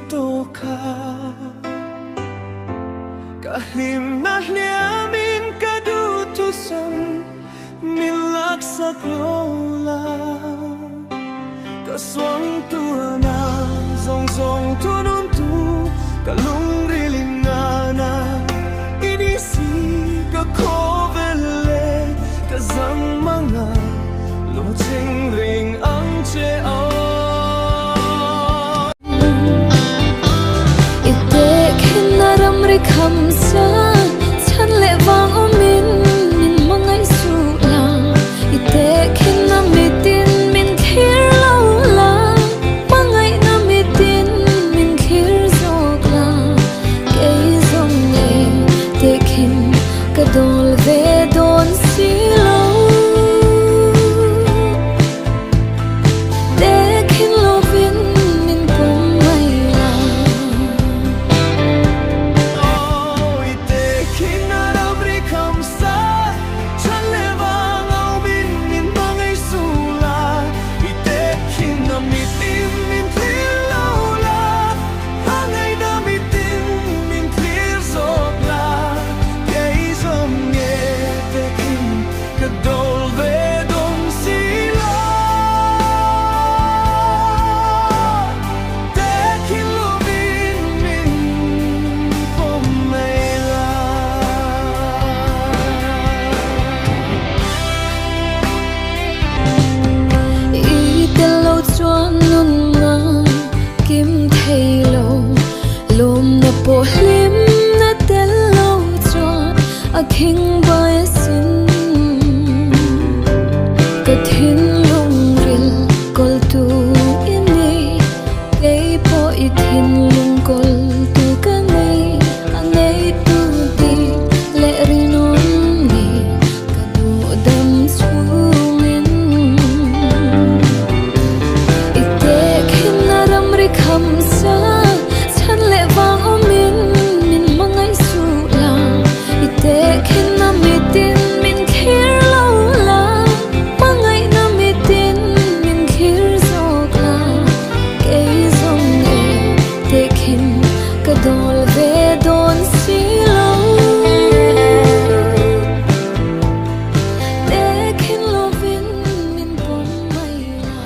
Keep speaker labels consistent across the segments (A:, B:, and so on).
A: to ka kahim na liamin kadutusan milaksak lola kaswang tuana zong zong tunun tu kalung rilingana inisi ka kovele kazang mga lojing ring ang cheo
B: คำสาฉันและวางอมินมินมังไงสุลาอิเตคินนามิตินมินคิรลาลามังไงนามิตินมินคิรโซกลาเกยซงเนเตคินกะดอลเวดอนซิโลเตคินโลวินมินปุมไมลาpo hlim na tel lo cho a king by sin ka thin lung ril kol tu ini kay po I thin lung kol tu ka nei anei tu di le rinon ni ka du dam sumin ite khin na ram ri kham saฉันและวางอมินมินมังไงสุลาอิเตคินนามิตินมินคิรลาลามังไงนามิตินมินคิรโซกลาเกยซงเนเตคินกะดอลเวดอนซิโลเตคินโลวินมินปุมไมลา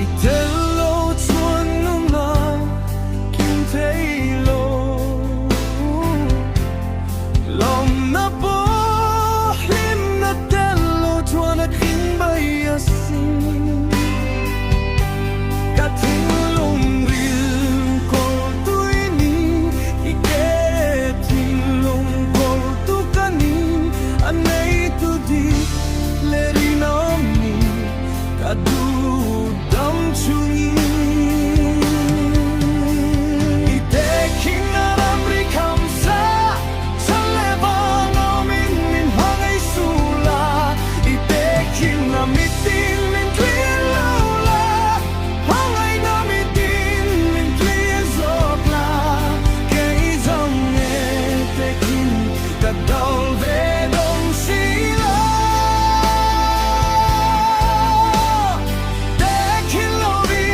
A: Itello tuanuma kinteilo Lom na po him na tello tuana kinbayasin Katilong ril kol tuini iketilong kol tu kanin anay tu di lerinami kadu dam chungi ite king aram ri kamsa chale bang min min hangai sula ite king na mitin min clear lola hangai na mitin min clear zokla kay zong ite king kadol ve dong sila Te kin lo vi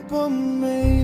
A: bom mây